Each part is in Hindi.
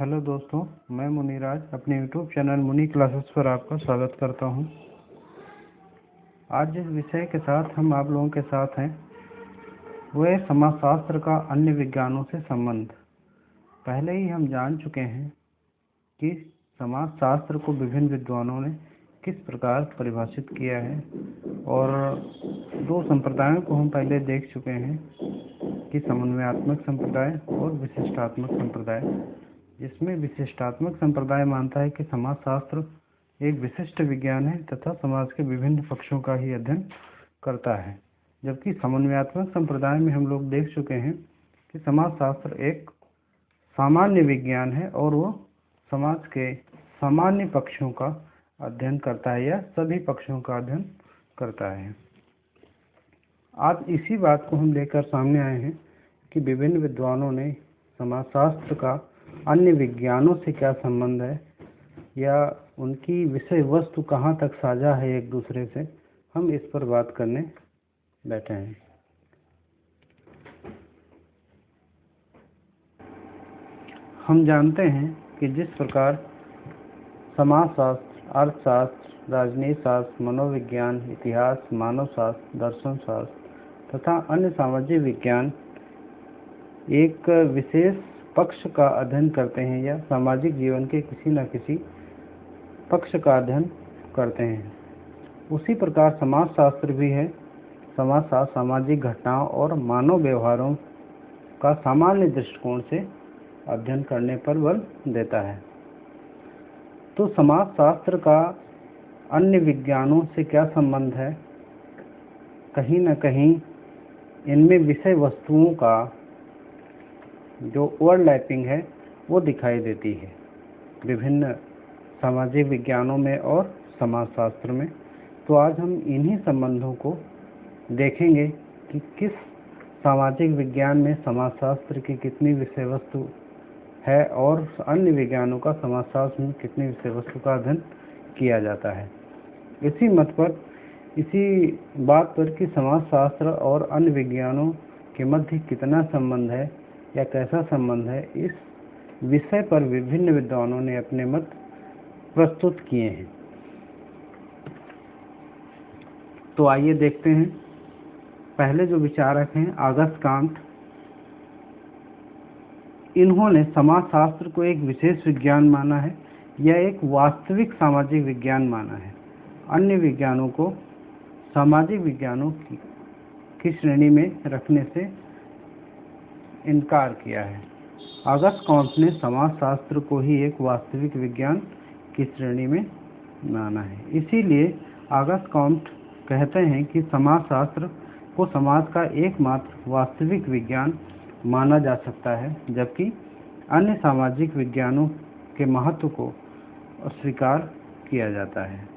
हेलो दोस्तों, मैं मुनीराज अपने यूट्यूब चैनल मुनी क्लासेस पर आपका स्वागत करता हूं। आज जिस विषय के साथ हम आप लोगों के साथ हैं वो है समाजशास्त्र का अन्य विज्ञानों से संबंध। पहले ही हम जान चुके हैं कि समाजशास्त्र को विभिन्न विद्वानों ने किस प्रकार परिभाषित किया है और दो संप्रदायों को हम पहले देख चुके हैं कि समन्वयात्मक संप्रदाय और विशिष्टात्मक संप्रदाय, जिसमें विशिष्टात्मक संप्रदाय मानता है कि समाजशास्त्र एक विशिष्ट विज्ञान है तथा समाज के विभिन्न पक्षों का ही अध्ययन करता है, जबकि समन्वयात्मक संप्रदाय में हम लोग देख चुके हैं कि समाजशास्त्र एक सामान्य विज्ञान है और वो समाज के सामान्य पक्षों का अध्ययन करता है या सभी पक्षों का अध्ययन करता है। आज इसी बात को हम लेकर सामने आए हैं कि विभिन्न विद्वानों ने समाजशास्त्र का अन्य विज्ञानों से क्या संबंध है या उनकी विषय वस्तु कहाँ तक साझा है एक दूसरे से, हम इस पर बात करने बैठे हैं। हम जानते हैं कि जिस प्रकार समाजशास्त्र, अर्थशास्त्र, राजनीति शास्त्र, मनोविज्ञान, इतिहास, मानव शास्त्र, दर्शन शास्त्र तथा अन्य सामाजिक विज्ञान एक विशेष पक्ष का अध्ययन करते हैं या सामाजिक जीवन के किसी न किसी पक्ष का अध्ययन करते हैं, उसी प्रकार समाजशास्त्र भी है। समाजशास्त्र सामाजिक घटनाओं और मानव व्यवहारों का सामान्य दृष्टिकोण से अध्ययन करने पर बल देता है। तो समाजशास्त्र का अन्य विज्ञानों से क्या संबंध है? कहीं न कहीं इनमें विषय वस्तुओं का जो ओवरलैपिंग है वो दिखाई देती है विभिन्न सामाजिक विज्ञानों में और समाजशास्त्र में। तो आज हम इन्हीं संबंधों को देखेंगे कि किस सामाजिक विज्ञान में समाजशास्त्र की कितनी विषय वस्तु है और अन्य विज्ञानों का समाजशास्त्र में कितनी विषय वस्तु का अध्ययन किया जाता है। इसी बात पर कि समाजशास्त्र और अन्य विज्ञानों के मध्य कितना संबंध है या कैसा संबंध है, इस विषय पर विभिन्न विद्वानों ने अपने मत प्रस्तुत किए हैं। तो आइए देखते हैं। पहले जो विचारक हैं ऑगस्ट काम्ट, इन्होंने समाजशास्त्र को एक विशेष विज्ञान माना है या एक वास्तविक सामाजिक विज्ञान माना है। अन्य विज्ञानों को सामाजिक विज्ञानों की श्रेणी में रखने से इनकार किया है। ऑगस्ट काम्ट ने समाजशास्त्र को ही एक वास्तविक विज्ञान की श्रेणी में माना है। इसीलिए ऑगस्ट काम्ट कहते हैं कि समाजशास्त्र को समाज का एकमात्र वास्तविक विज्ञान माना जा सकता है, जबकि अन्य सामाजिक विज्ञानों के महत्व को अस्वीकार किया जाता है,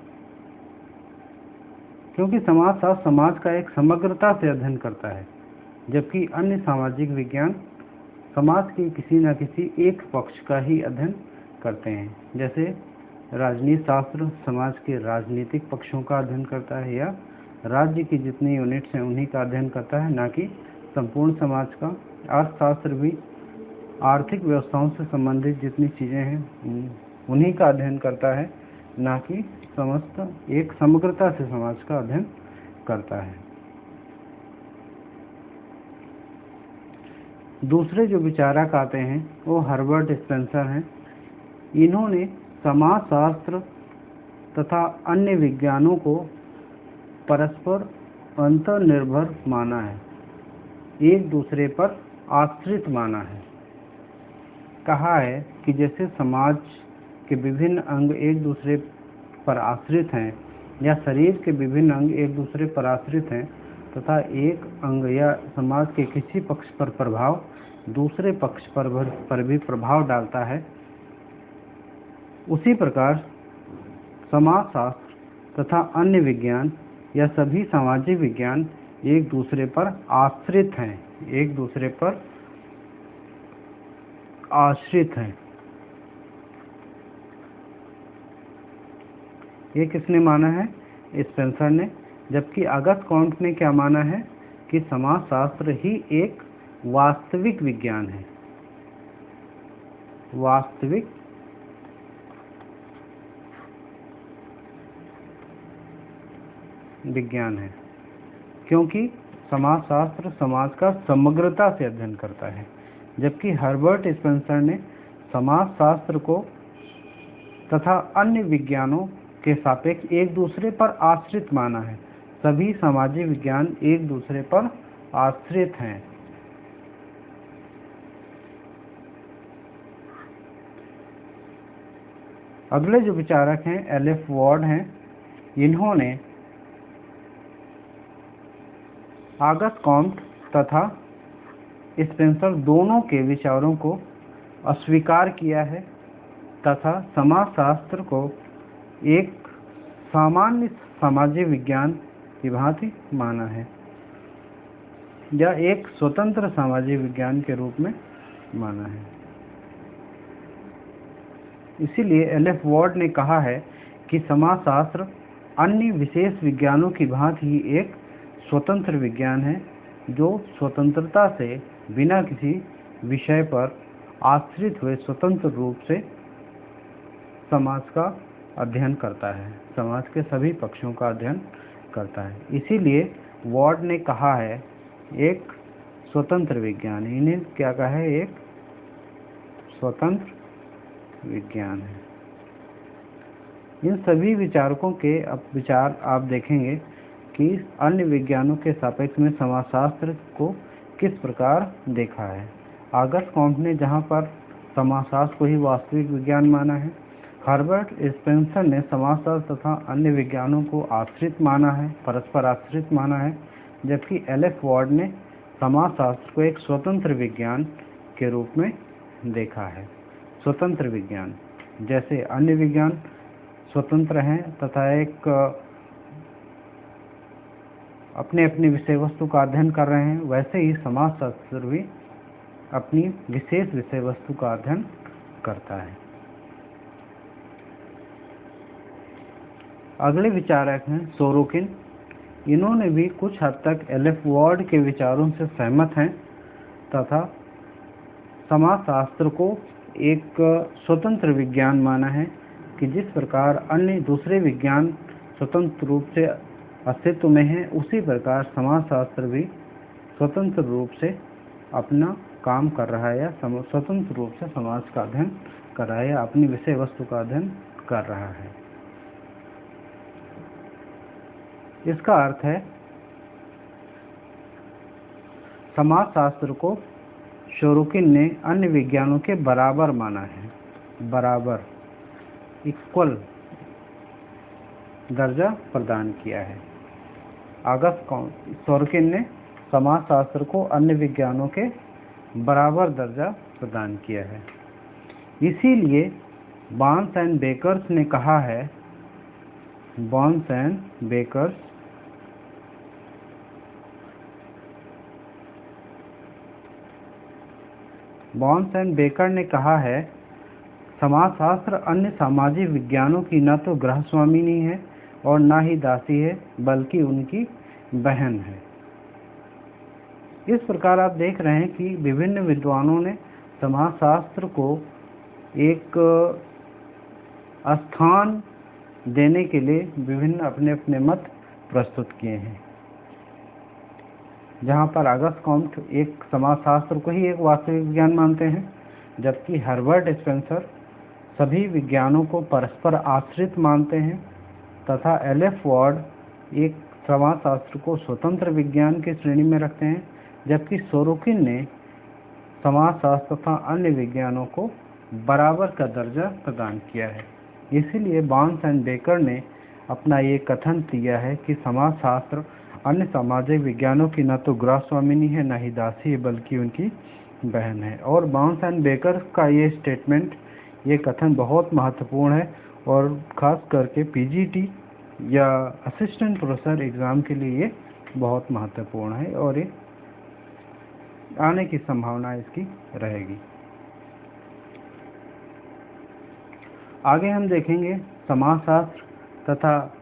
क्योंकि समाजशास्त्र समाज का एक समग्रता से अध्ययन करता है, जबकि अन्य सामाजिक विज्ञान समाज के किसी न किसी एक पक्ष का ही अध्ययन करते हैं। जैसे राजनीति शास्त्र समाज के राजनीतिक पक्षों का अध्ययन करता है या राज्य की जितनी यूनिट्स हैं उन्हीं का अध्ययन करता है, ना कि संपूर्ण समाज का। अर्थशास्त्र भी आर्थिक व्यवस्थाओं से संबंधित जितनी चीज़ें हैं उन्हीं का अध्ययन करता है, ना कि समस्त एक समग्रता से समाज का अध्ययन करता है। दूसरे जो विचारक आते हैं वो हर्बर्ट स्पेंसर हैं। इन्होंने समाजशास्त्र तथा अन्य विज्ञानों को परस्पर अंतर्निर्भर माना है, एक दूसरे पर आश्रित माना है। कहा है कि जैसे समाज के विभिन्न अंग एक दूसरे पर आश्रित हैं या शरीर के विभिन्न अंग एक दूसरे पर आश्रित हैं तथा एक अंग या समाज के किसी पक्ष पर प्रभाव दूसरे पक्ष पर भी प्रभाव डालता है, उसी प्रकार समाजशास्त्र तथा अन्य विज्ञान या सभी सामाजिक विज्ञान एक दूसरे पर आश्रित हैं, एक दूसरे पर आश्रित हैं। ये किसने माना है? स्पेंसर ने। जबकि ऑगस्ट काम्ट ने क्या माना है कि समाजशास्त्र ही एक वास्तविक विज्ञान है। वास्तविक विज्ञान है, क्योंकि समाजशास्त्र समाज का समग्रता से अध्ययन करता है, जबकि हर्बर्ट स्पेंसर ने समाजशास्त्र को तथा अन्य विज्ञानों के सापेक्ष एक दूसरे पर आश्रित माना है। सभी सामाजिक विज्ञान एक दूसरे पर आश्रित हैं। अगले जो विचारक हैं एल.एफ. वॉर्ड हैं। इन्होंने ऑगस्ट कॉम्ट तथा स्पेंसर दोनों के विचारों को अस्वीकार किया है तथा समाजशास्त्र को एक सामान्य सामाजिक विज्ञान की भांति माना है या एक स्वतंत्र सामाजिक विज्ञान के रूप में माना है। इसीलिए एल.एफ. वॉर्ड ने कहा है कि समाजशास्त्र अन्य विशेष विज्ञानों की भांति ही एक स्वतंत्र विज्ञान है, जो स्वतंत्रता से बिना किसी विषय पर आश्रित हुए स्वतंत्र रूप से समाज का अध्ययन करता है, समाज के सभी पक्षों का अध्ययन करता है। इसीलिए वॉर्ड ने कहा है एक स्वतंत्र विज्ञान, इन्हें क्या कहा है, एक स्वतंत्र विज्ञान है। इन सभी विचारकों के अब विचार आप देखेंगे कि अन्य विज्ञानों के सापेक्ष में समाजशास्त्र को किस प्रकार देखा है। ऑगस्ट कॉम्ट ने जहाँ पर समाजशास्त्र को ही वास्तविक विज्ञान माना है, हर्बर्ट स्पेंसर ने समाजशास्त्र तथा अन्य विज्ञानों को आश्रित माना है, परस्पर आश्रित माना है, जबकि एल.एफ. वॉर्ड ने समाजशास्त्र को एक स्वतंत्र विज्ञान के रूप में देखा है। स्वतंत्र विज्ञान, जैसे अन्य विज्ञान स्वतंत्र हैं तथा एक अपने अपनी विषय वस्तु का अध्ययन कर रहे हैं, वैसे ही समाजशास्त्र भी अपनी विशेष विषय वस्तु का अध्ययन करता है। अगले विचारक हैं सोरोकिन। इन्होंने भी कुछ हद तक एल.एफ. वॉर्ड के विचारों से सहमत हैं तथा समाजशास्त्र को एक स्वतंत्र विज्ञान माना है कि जिस प्रकार अन्य दूसरे विज्ञान स्वतंत्र रूप से अस्तित्व में हैं, उसी प्रकार समाजशास्त्र भी स्वतंत्र रूप से अपना काम कर रहा है या स्वतंत्र रूप से समाज का अध्ययन कर रहा है या अपनी विषय वस्तु का अध्ययन कर रहा है। इसका अर्थ है समाजशास्त्र को सोरोकिन ने अन्य विज्ञानों के बराबर माना है, बराबर इक्वल दर्जा प्रदान किया है। सोरोकिन ने समाजशास्त्र को अन्य विज्ञानों के बराबर दर्जा प्रदान किया है। इसीलिए बॉन्स एंड बेकर्स ने कहा है, बॉन्स एंड बेकर ने कहा है समाजशास्त्र अन्य सामाजिक विज्ञानों की न तो गृहस्वामिनी है और न ही दासी है, बल्कि उनकी बहन है। इस प्रकार आप देख रहे हैं कि विभिन्न विद्वानों ने समाजशास्त्र को एक स्थान देने के लिए विभिन्न अपने अपने मत प्रस्तुत किए हैं। जहाँ पर ऑगस्ट कॉम्ट एक समाजशास्त्र को ही एक वास्तविक विज्ञान मानते हैं, जबकि हर्बर्ट स्पेंसर सभी विज्ञानों को परस्पर आश्रित मानते हैं तथा एल.एफ. वॉर्ड एक समाजशास्त्र को स्वतंत्र विज्ञान की श्रेणी में रखते हैं, जबकि सोरोकिन ने समाजशास्त्र तथा अन्य विज्ञानों को बराबर का दर्जा प्रदान किया है। इसीलिए बॉन्स एंड बेकर ने अपना ये कथन दिया है कि समाजशास्त्र अन्य सामाजिक विज्ञानों की न तो गृहस्वामिनी है, न ही दासी है, बल्कि उनकी बहन है। और बॉन्स एंड बेकर का ये स्टेटमेंट, ये कथन बहुत महत्वपूर्ण है और ख़ास करके पीजीटी या असिस्टेंट प्रोफेसर एग्ज़ाम के लिए ये बहुत महत्वपूर्ण है और ये आने की संभावना इसकी रहेगी। आगे हम देखेंगे समाजशास्त्र तथा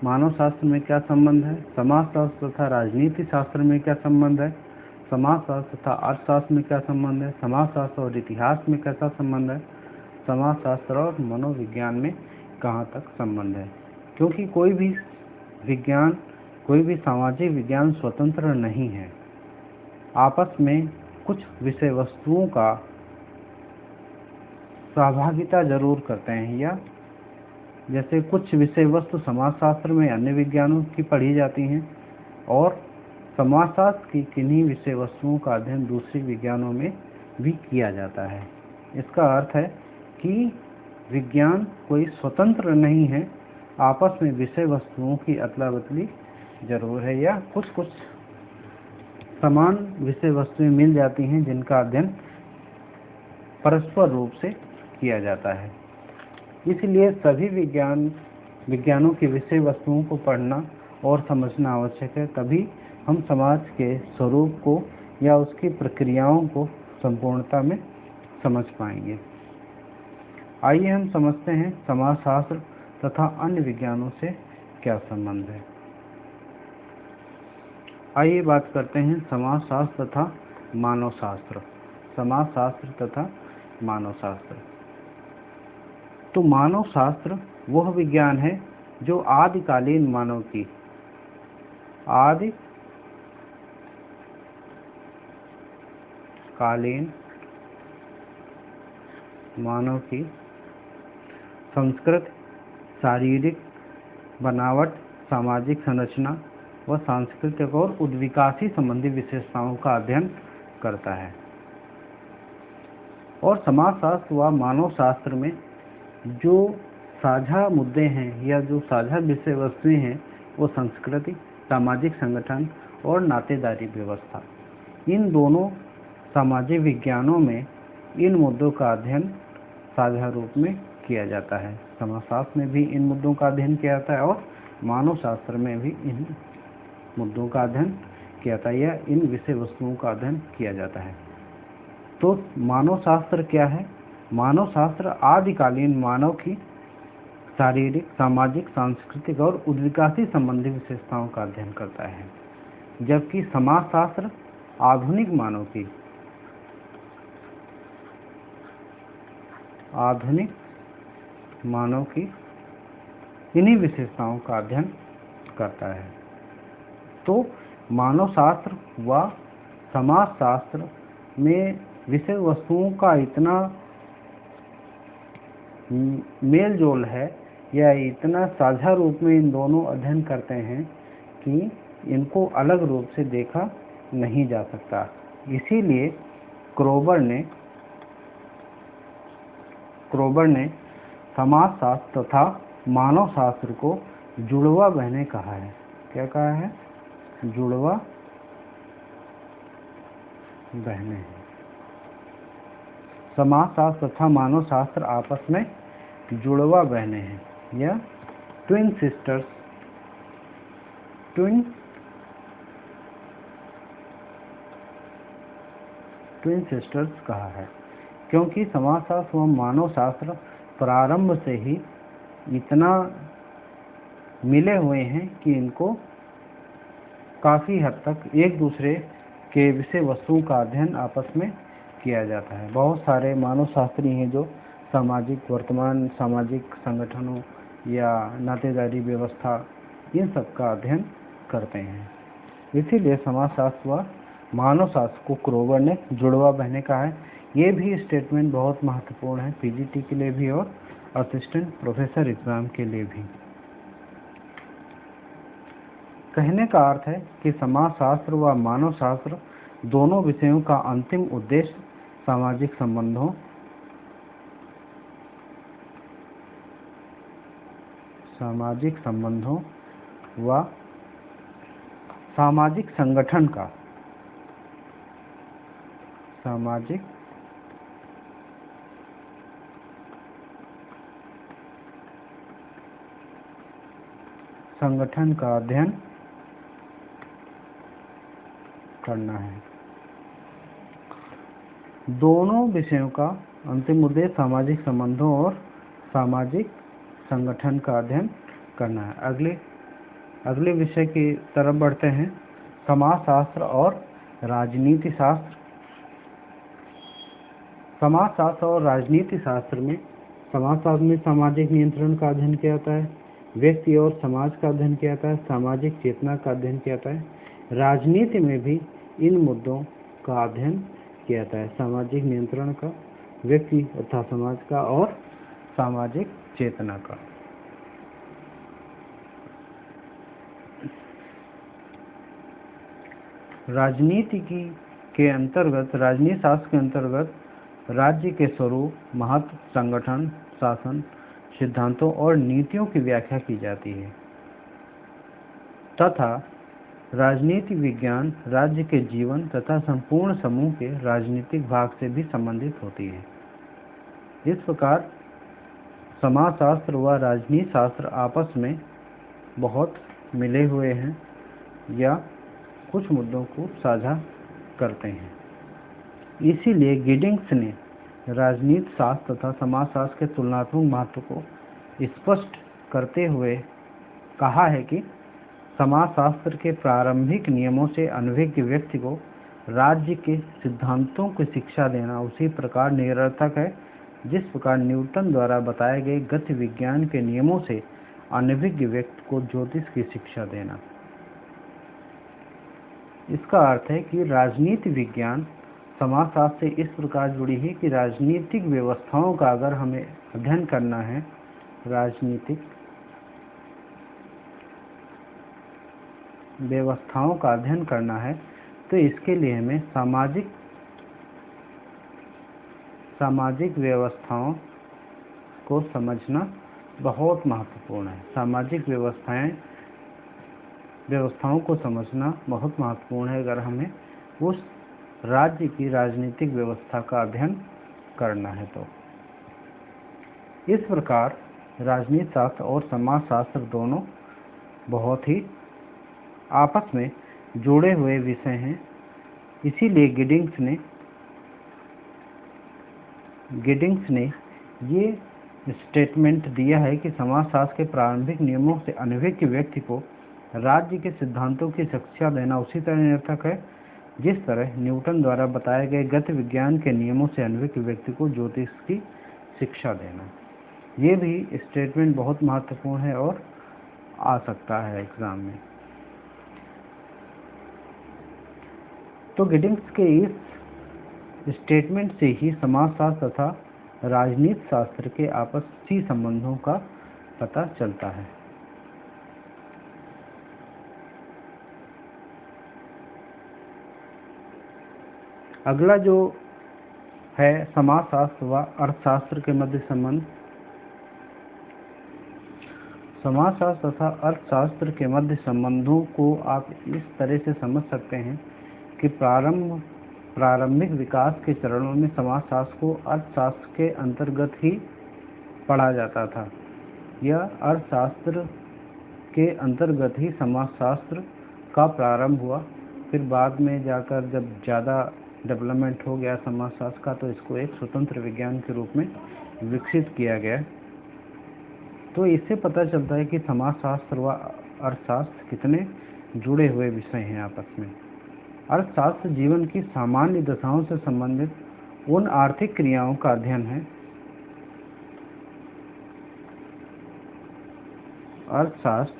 मानव शास्त्र में क्या संबंध है, समाजशास्त्र तथा राजनीति शास्त्र में क्या संबंध है, समाजशास्त्र तथा अर्थशास्त्र में क्या संबंध है, समाजशास्त्र और इतिहास में कैसा संबंध है, समाजशास्त्र और मनोविज्ञान में कहाँ तक संबंध है, क्योंकि कोई भी विज्ञान, कोई भी सामाजिक विज्ञान स्वतंत्र नहीं है। आपस में कुछ विषय वस्तुओं का सहभागिता जरूर करते हैं, या जैसे कुछ विषय वस्तु समाजशास्त्र में अन्य विज्ञानों की पढ़ी जाती हैं और समाजशास्त्र की किन्हीं विषय वस्तुओं का अध्ययन दूसरे विज्ञानों में भी किया जाता है। इसका अर्थ है कि विज्ञान कोई स्वतंत्र नहीं है, आपस में विषय वस्तुओं की अदला बदली जरूर है, या कुछ कुछ समान विषय वस्तुएं मिल जाती हैं जिनका अध्ययन परस्पर रूप से किया जाता है। इसलिए सभी विज्ञानों की विषय वस्तुओं को पढ़ना और समझना आवश्यक है, तभी हम समाज के स्वरूप को या उसकी प्रक्रियाओं को संपूर्णता में समझ पाएंगे। आइए हम समझते हैं समाजशास्त्र तथा अन्य विज्ञानों से क्या संबंध है। आइए बात करते हैं समाजशास्त्र तथा मानवशास्त्र। समाजशास्त्र तथा मानवशास्त्र। तो मानवशास्त्र वह विज्ञान है जो आदिकालीन मानव की संस्कृति, शारीरिक बनावट, सामाजिक संरचना व सांस्कृतिक और उद्विकासी संबंधी विशेषताओं का अध्ययन करता है। और समाजशास्त्र व मानवशास्त्र में जो साझा मुद्दे हैं या जो साझा विषय वस्तुएं हैं वो संस्कृति, सामाजिक संगठन और नातेदारी व्यवस्था। इन दोनों सामाजिक विज्ञानों में इन मुद्दों का अध्ययन साझा रूप में किया जाता है। समाजशास्त्र में भी इन मुद्दों का अध्ययन किया जाता है और मानवशास्त्र में भी इन मुद्दों का अध्ययन किया जाता है या इन विषय वस्तुओं का अध्ययन किया जाता है। तो मानवशास्त्र क्या है? मानवशास्त्र आदिकालीन मानव की शारीरिक, सामाजिक, सांस्कृतिक और उद्विकासी संबंधी विशेषताओं का अध्ययन करता है, जबकि समाजशास्त्र आधुनिक मानव की इन्हीं विशेषताओं का अध्ययन करता है। तो मानवशास्त्र व समाजशास्त्र में विषय वस्तुओं का इतना मेल जोल है या इतना साझा रूप में इन दोनों अध्ययन करते हैं कि इनको अलग रूप से देखा नहीं जा सकता। इसीलिए क्रोबर ने समाजशास्त्र तथा मानवशास्त्र को जुड़वा बहनें कहा है। क्या कहा है? जुड़वा बहनें। समाजशास्त्र तथा मानवशास्त्र आपस में जुड़वा बहनें हैं या ट्विन सिस्टर्स कहा है, क्योंकि समाजशास्त्र व मानवशास्त्र प्रारंभ से ही इतना मिले हुए हैं कि इनको काफ़ी हद तक एक दूसरे के विषय वस्तुओं का अध्ययन आपस में किया जाता है। बहुत सारे मानवशास्त्री हैं जो वर्तमान सामाजिक संगठनों या नातेदारी व्यवस्था इन सब का अध्ययन करते हैं। इसीलिए समाजशास्त्र व मानवशास्त्र को क्रोबर ने जुड़वा बहनें कहा है। ये भी स्टेटमेंट बहुत महत्वपूर्ण है पीजीटी के लिए भी और असिस्टेंट प्रोफेसर एग्जाम के लिए भी। कहने का अर्थ है कि समाजशास्त्र व मानवशास्त्र दोनों विषयों का अंतिम उद्देश्य सामाजिक संबंधों व सामाजिक संगठन का अध्ययन करना है। दोनों विषयों का अंतिम उद्देश्य सामाजिक संबंधों और सामाजिक संगठन का अध्ययन करना है। अगले विषय की तरफ बढ़ते हैं, समाजशास्त्र और राजनीति शास्त्र। समाजशास्त्र और राजनीति शास्त्र में समाजशास्त्र में सामाजिक नियंत्रण का अध्ययन किया जाता है, व्यक्ति और समाज का अध्ययन किया जाता है, सामाजिक चेतना का अध्ययन किया जाता है। राजनीति में भी इन मुद्दों का अध्ययन किया जाता है, सामाजिक नियंत्रण का, व्यक्ति तथा समाज का और सामाजिक चेतना का। राजनीति के अंतर्गत, राजनीति शास्त्र के अंतर्गत राज्य के स्वरूप, महत्व, संगठन, शासन, सिद्धांतों और नीतियों की व्याख्या की जाती है तथा राजनीति विज्ञान राज्य के जीवन तथा संपूर्ण समूह के राजनीतिक भाग से भी संबंधित होती है। इस प्रकार समाजशास्त्र व राजनीति शास्त्र आपस में बहुत मिले हुए हैं या कुछ मुद्दों को साझा करते हैं। इसीलिए गिडिंग्स ने राजनीति शास्त्र तथा समाजशास्त्र के तुलनात्मक महत्व को स्पष्ट करते हुए कहा है कि समाजशास्त्र के प्रारंभिक नियमों से अनभिज्ञ व्यक्ति को राज्य के सिद्धांतों की शिक्षा देना उसी प्रकार निरर्थक है जिस प्रकार न्यूटन द्वारा बताए गए गति विज्ञान के नियमों से अनभिज्ञ व्यक्ति को ज्योतिष की शिक्षा देना। इसका अर्थ है कि राजनीति विज्ञान समाजशास्त्र से इस प्रकार जुड़ी है कि राजनीतिक व्यवस्थाओं का अगर हमें अध्ययन करना है, राजनीतिक व्यवस्थाओं का अध्ययन करना है, तो इसके लिए हमें सामाजिक व्यवस्थाओं को समझना बहुत महत्वपूर्ण है। सामाजिक व्यवस्थाओं को समझना बहुत महत्वपूर्ण है अगर हमें उस राज्य की राजनीतिक व्यवस्था का अध्ययन करना है तो। इस प्रकार राजनीति शास्त्र और समाजशास्त्र दोनों बहुत ही आपस में जुड़े हुए विषय हैं। इसीलिए गिडिंग्स ने ये स्टेटमेंट दिया है कि समाजशास्त्र के प्रारंभिक नियमों से अनभिज्ञ व्यक्ति को राज्य के सिद्धांतों की शिक्षा देना उसी तरह निरर्थक है जिस तरह न्यूटन द्वारा बताए गए गति विज्ञान के नियमों से अनभिज्ञ व्यक्ति को ज्योतिष की शिक्षा देना। ये भी स्टेटमेंट बहुत महत्वपूर्ण है और आ सकता है एग्जाम में। तो गिडिंग्स के इस स्टेटमेंट से ही समाजशास्त्र तथा राजनीति शास्त्र के आपसी संबंधों का पता चलता है। अगला जो है समाजशास्त्र व अर्थशास्त्र के मध्य संबंध। समाजशास्त्र तथा अर्थशास्त्र के मध्य संबंधों को आप इस तरह से समझ सकते हैं कि प्रारंभिक विकास के चरणों में समाजशास्त्र को अर्थशास्त्र के अंतर्गत ही पढ़ा जाता था या अर्थशास्त्र के अंतर्गत ही समाजशास्त्र का प्रारंभ हुआ। फिर बाद में जाकर जब ज़्यादा डेवलपमेंट हो गया समाजशास्त्र का, तो इसको एक स्वतंत्र विज्ञान के रूप में विकसित किया गया। तो इससे पता चलता है कि समाजशास्त्र व अर्थशास्त्र कितने जुड़े हुए विषय हैं आपस में। अर्थशास्त्र जीवन की सामान्य दशाओं से संबंधित उन आर्थिक क्रियाओं का अध्ययन है। अर्थशास्त्र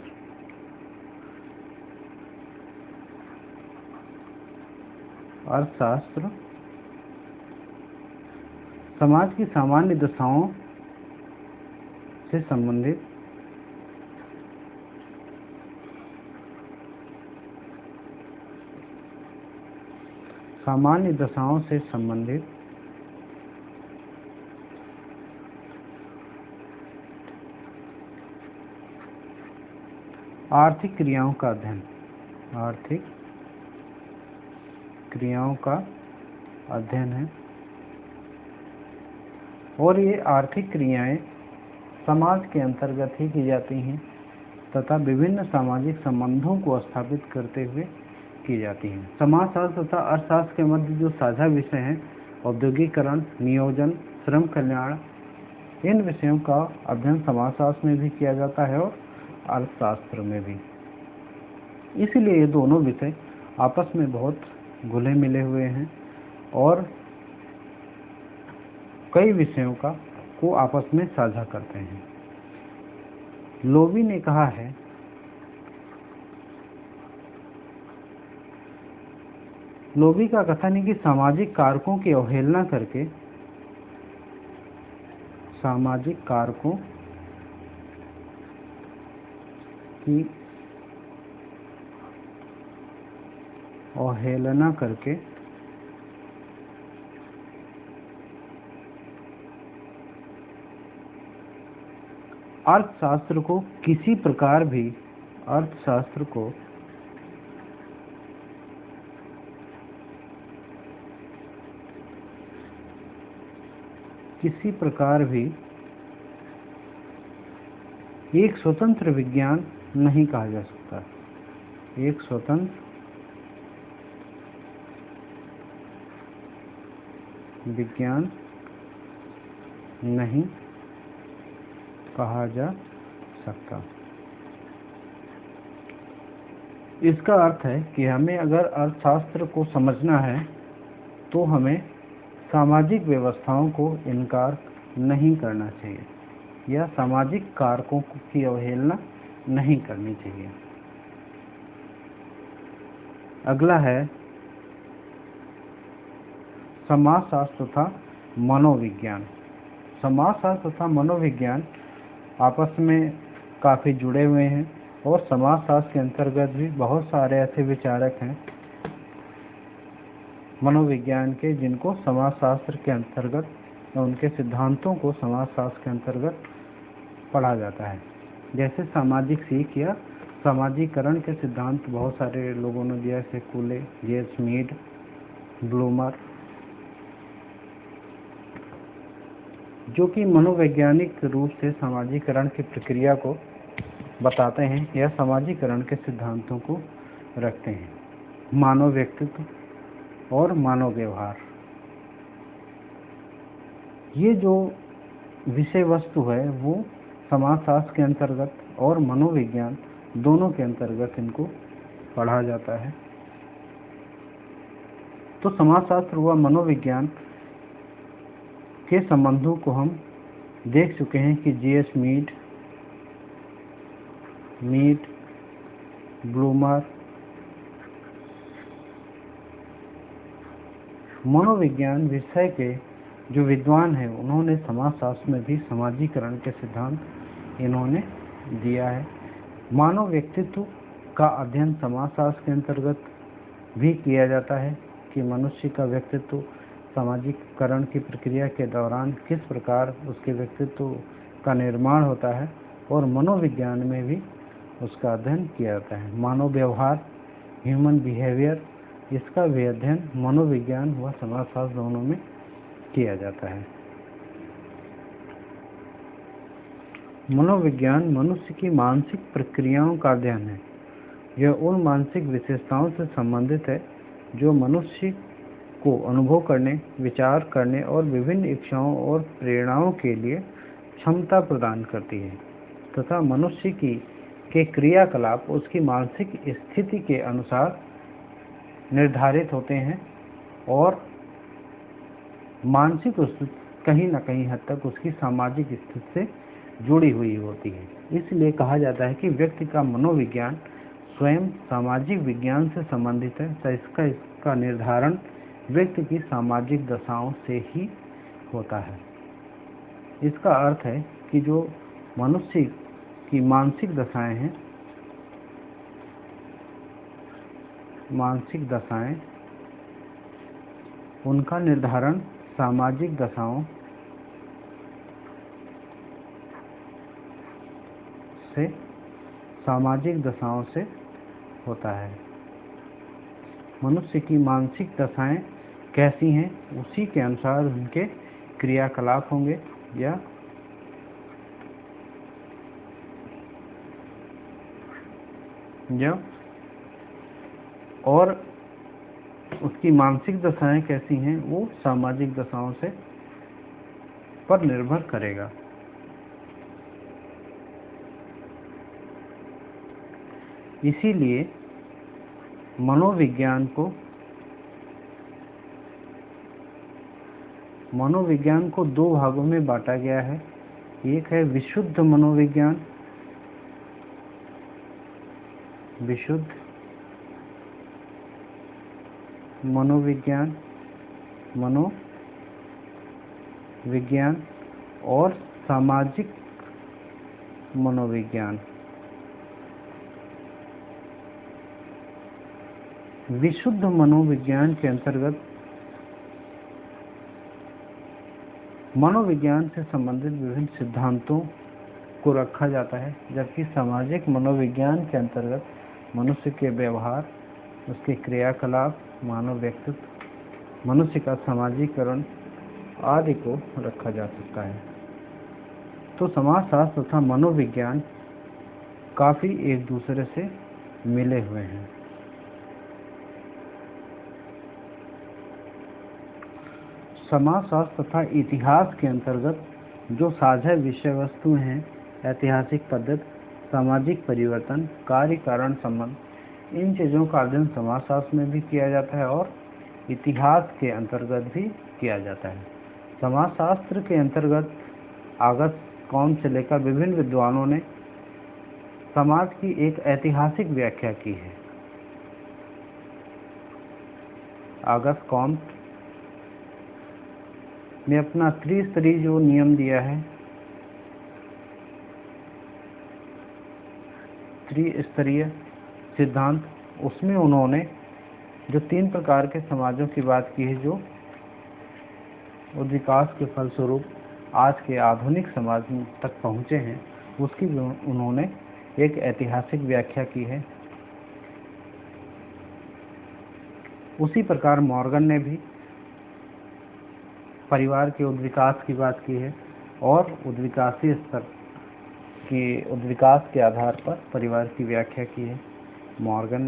समाज की सामान्य दशाओं से संबंधित आर्थिक क्रियाओं का अध्ययन, आर्थिक क्रियाओं का अध्ययन है। और ये आर्थिक क्रियाएं समाज के अंतर्गत ही की जाती हैं तथा विभिन्न सामाजिक संबंधों को स्थापित करते हुए की जाती हैं। समाजशास्त्र तथा अर्थशास्त्र के मध्य जो साझा विषय हैं, औद्योगिकरण, नियोजन, श्रम कल्याण, इन विषयों का अध्ययन समाजशास्त्र में भी किया जाता है और अर्थशास्त्र में भी। इसलिए ये दोनों विषय आपस में बहुत घुले मिले हुए हैं और कई विषयों का को आपस में साझा करते हैं। लोवी ने कहा है, लोवी का कथन है कि सामाजिक कारकों की अवहेलना करके, सामाजिक कारकों की अवहेलना करके अर्थशास्त्र को किसी प्रकार भी एक स्वतंत्र विज्ञान नहीं कहा जा सकता। एक स्वतंत्र विज्ञान नहीं कहा जा सकता। इसका अर्थ है कि हमें अगर अर्थशास्त्र को समझना है तो हमें सामाजिक व्यवस्थाओं को इनकार नहीं करना चाहिए या सामाजिक कारकों की अवहेलना नहीं करनी चाहिए। अगला है समाजशास्त्र तथा मनोविज्ञान। समाजशास्त्र तथा मनोविज्ञान आपस में काफ़ी जुड़े हुए हैं और समाजशास्त्र के अंतर्गत भी बहुत सारे ऐसे विचारक हैं मनोविज्ञान के जिनको समाजशास्त्र के अंतर्गत या उनके सिद्धांतों को समाजशास्त्र के अंतर्गत पढ़ा जाता है। जैसे सामाजिक सीख या सामाजिकरण के सिद्धांत बहुत सारे लोगों ने दिया, जैसे कूले, जे.एच. मीड, ब्लूमर, जो कि मनोवैज्ञानिक रूप से सामाजिकरण की प्रक्रिया को बताते हैं या सामाजिकरण के सिद्धांतों को रखते हैं। मानव व्यक्तित्व और मानव व्यवहार, ये जो विषय वस्तु है वो समाजशास्त्र के अंतर्गत और मनोविज्ञान दोनों के अंतर्गत इनको पढ़ा जाता है। तो समाजशास्त्र व मनोविज्ञान के संबंधों को हम देख चुके हैं कि जे.एच. मीड, ब्लूमर, मनोविज्ञान विषय के जो विद्वान हैं उन्होंने समाजशास्त्र में भी सामाजिकरण के सिद्धांत इन्होंने दिया है। मानव व्यक्तित्व का अध्ययन समाजशास्त्र के अंतर्गत भी किया जाता है कि मनुष्य का व्यक्तित्व सामाजिकरण की प्रक्रिया के दौरान किस प्रकार उसके व्यक्तित्व का निर्माण होता है, और मनोविज्ञान में भी उसका अध्ययन किया जाता है। मानव व्यवहार, ह्यूमन बिहेवियर, इसका भी अध्ययन मनोविज्ञान व समाजशास्त्र दोनों में किया जाता है। मनोविज्ञान मनुष्य की मानसिक प्रक्रियाओं का अध्ययन है। यह उन मानसिक विशेषताओं से संबंधित है जो मनुष्य को अनुभव करने, विचार करने और विभिन्न इच्छाओं और प्रेरणाओं के लिए क्षमता प्रदान करती है तथा मनुष्य के क्रियाकलाप उसकी मानसिक स्थिति के अनुसार निर्धारित होते हैं और मानसिक स्थिति कहीं न कहीं हद तक उसकी सामाजिक स्थिति से जुड़ी हुई होती है। इसलिए कहा जाता है कि व्यक्ति का मनोविज्ञान स्वयं सामाजिक विज्ञान से संबंधित है, तो इसका निर्धारण व्यक्ति की सामाजिक दशाओं से ही होता है। इसका अर्थ है कि जो मनुष्य की मानसिक दशाएं हैं, मानसिक दशाएं, उनका निर्धारण सामाजिक दशाओं से होता है। मनुष्य की मानसिक दशाएं कैसी हैं, उसी के अनुसार उनके क्रियाकलाप होंगे और उसकी मानसिक दशाएं कैसी हैं वो सामाजिक दशाओं से पर निर्भर करेगा। इसीलिए मनोविज्ञान को मनोविज्ञान को दो भागों में बांटा गया है। एक है विशुद्ध मनोविज्ञान, विशुद्ध मनोविज्ञान, मनोविज्ञान और सामाजिक मनोविज्ञान। विशुद्ध मनोविज्ञान के अंतर्गत मनोविज्ञान से संबंधित विभिन्न सिद्धांतों को रखा जाता है, जबकि सामाजिक मनोविज्ञान के अंतर्गत मनुष्य के व्यवहार, उसके क्रियाकलाप, मानव व्यक्तित्व, मनुष्य का सामाजिकरण आदि को रखा जा सकता है। तो समाजशास्त्र तथा मनोविज्ञान काफी एक दूसरे से मिले हुए हैं। समाजशास्त्र तथा इतिहास के अंतर्गत जो साझा विषय वस्तु हैं, ऐतिहासिक पद्धति, सामाजिक परिवर्तन, कार्य कारण संबंध, इन चीज़ों का अध्ययन समाजशास्त्र में भी किया जाता है और इतिहास के अंतर्गत भी किया जाता है। समाजशास्त्र के अंतर्गत आगस्त कॉम्ट से लेकर विभिन्न विद्वानों ने समाज की एक ऐतिहासिक व्याख्या की है। आगस्त कॉम्ट ने अपना त्रिस्तरीय जो नियम दिया है, त्रिस्तरीय सिद्धांत, उसमें उन्होंने जो 3 प्रकार के समाजों की बात की है जो विकास के फलस्वरूप आज के आधुनिक समाज तक पहुँचे हैं, उसकी उन्होंने एक ऐतिहासिक व्याख्या की है। उसी प्रकार मॉर्गन ने भी परिवार के उद्विकास की बात की है और उद्विकासीय स्तर की उद्विकास के आधार पर परिवार की व्याख्या की है। मॉर्गन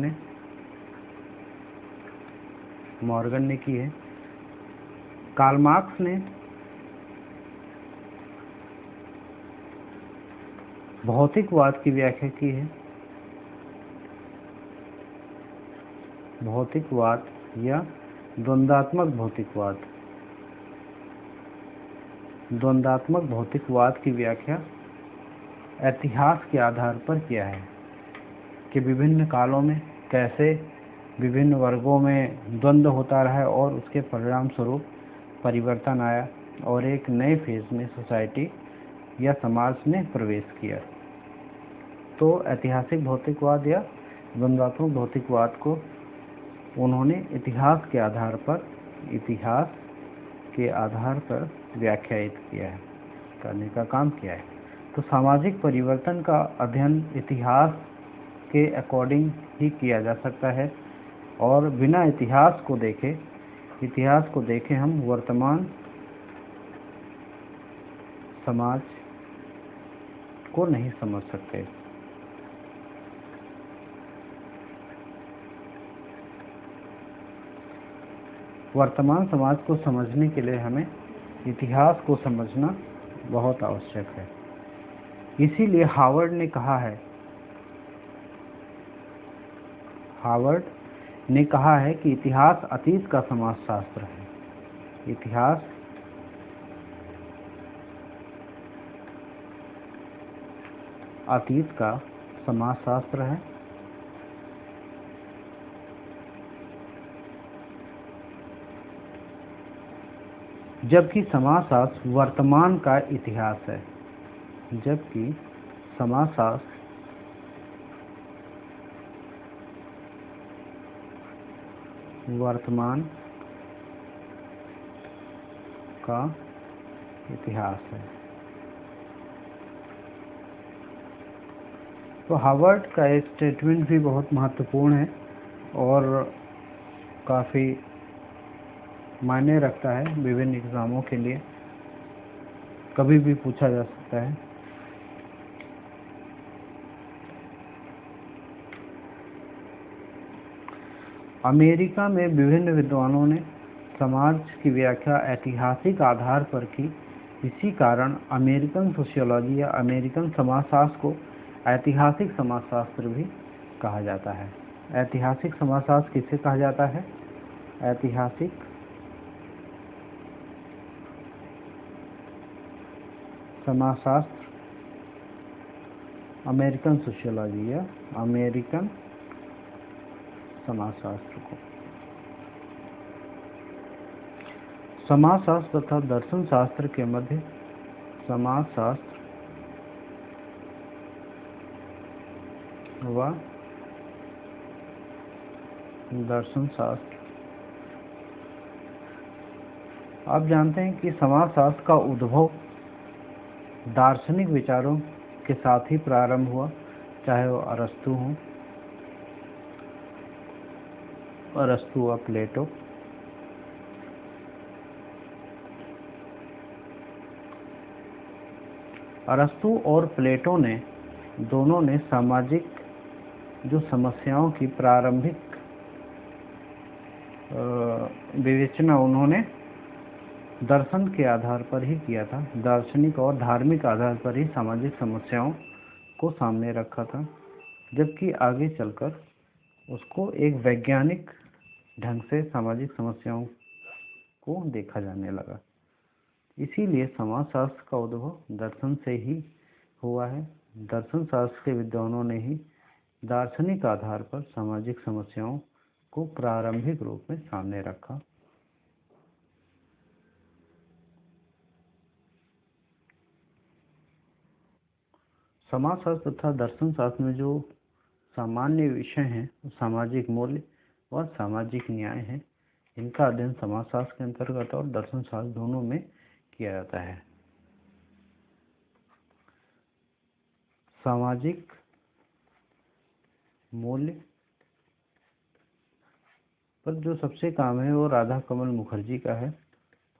ने की है। कार्ल मार्क्स ने भौतिकवाद की व्याख्या की है। भौतिकवाद या द्वंद्वात्मक भौतिकवाद। द्वंद्वात्मक भौतिकवाद की व्याख्या इतिहास के आधार पर किया है कि विभिन्न कालों में कैसे विभिन्न वर्गों में द्वंद्व होता रहा और उसके परिणाम स्वरूप परिवर्तन आया और एक नए फेज में सोसाइटी या समाज ने प्रवेश किया। तो ऐतिहासिक भौतिकवाद या द्वंद्वात्मक भौतिकवाद को उन्होंने इतिहास के आधार पर व्याख्यायित किया है, करने का काम किया है। तो सामाजिक परिवर्तन का अध्ययन इतिहास के अकॉर्डिंग ही किया जा सकता है और बिना इतिहास को देखे हम वर्तमान समाज को नहीं समझ सकते। वर्तमान समाज को समझने के लिए हमें इतिहास को समझना बहुत आवश्यक है। इसीलिए हावर्ड ने कहा है कि इतिहास अतीत का समाजशास्त्र है। इतिहास अतीत का समाजशास्त्र है। जबकि समाजशास्त्र वर्तमान का इतिहास है। जबकि समाजशास्त्र वर्तमान का इतिहास है। तो हावर्ड का एक स्टेटमेंट भी बहुत महत्वपूर्ण है और काफ़ी मायने रखता है विभिन्न एग्जामों के लिए, कभी भी पूछा जा सकता है। अमेरिका में विभिन्न विद्वानों ने समाज की व्याख्या ऐतिहासिक आधार पर की। इसी कारण अमेरिकन सोशियोलॉजी या अमेरिकन समाजशास्त्र को ऐतिहासिक समाजशास्त्र भी कहा जाता है। ऐतिहासिक समाजशास्त्र किसे कहा जाता है? ऐतिहासिक समाजशास्त्र, अमेरिकन सोशियोलॉजी या अमेरिकन समाजशास्त्र को। समाजशास्त्र तथा दर्शन शास्त्र के मध्य समाजशास्त्र व दर्शन शास्त्र। आप जानते हैं कि समाजशास्त्र का उद्भव दार्शनिक विचारों के साथ ही प्रारंभ हुआ, चाहे वो अरस्तु व प्लेटो। अरस्तु और प्लेटो ने दोनों ने सामाजिक जो समस्याओं की प्रारंभिक विवेचना उन्होंने दर्शन के आधार पर ही किया था। दार्शनिक और धार्मिक आधार पर ही सामाजिक समस्याओं को सामने रखा था, जबकि आगे चलकर उसको एक वैज्ञानिक ढंग से सामाजिक समस्याओं को देखा जाने लगा। इसीलिए समाजशास्त्र का उद्भव दर्शन से ही हुआ है। दर्शन शास्त्र के विद्वानों ने ही दार्शनिक आधार पर सामाजिक समस्याओं को प्रारंभिक रूप में सामने रखा। समाजशास्त्र तथा दर्शन शास्त्र में जो सामान्य विषय हैं, सामाजिक मूल्य और सामाजिक न्याय है। इनका अध्ययन समाजशास्त्र के अंतर्गत और दर्शन शास्त्र दोनों में किया जाता है। सामाजिक मूल्य पर जो सबसे काम है वो राधा कमल मुखर्जी का है।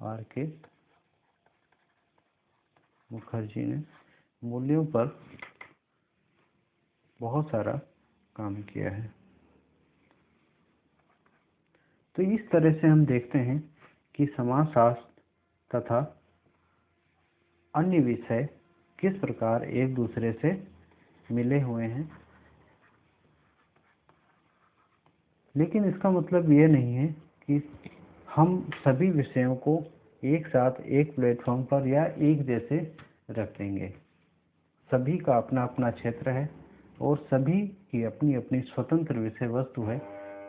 R.K. मुखर्जी ने मूल्यों पर बहुत सारा काम किया है। तो इस तरह से हम देखते हैं कि समाजशास्त्र तथा अन्य विषय किस प्रकार एक दूसरे से मिले हुए हैं। लेकिन इसका मतलब ये नहीं है कि हम सभी विषयों को एक साथ एक प्लेटफॉर्म पर या एक जैसे रख देंगे। सभी का अपना अपना क्षेत्र है और सभी की अपनी अपनी स्वतंत्र विषय वस्तु है,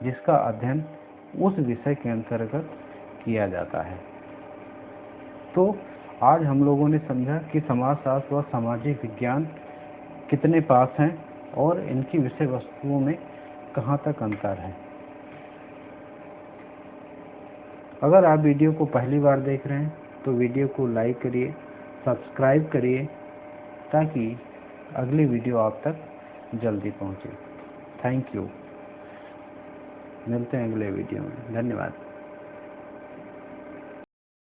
जिसका अध्ययन उस विषय के अंतर्गत किया जाता है। तो आज हम लोगों ने समझा कि समाजशास्त्र व सामाजिक विज्ञान कितने पास हैं और इनकी विषय वस्तुओं में कहाँ तक अंतर है। अगर आप वीडियो को पहली बार देख रहे हैं तो वीडियो को लाइक करिए, सब्सक्राइब करिए, ताकि अगली वीडियो आप तक जल्दी पहुंचे। Thank you. मिलते हैं अगले वीडियो में। धन्यवाद।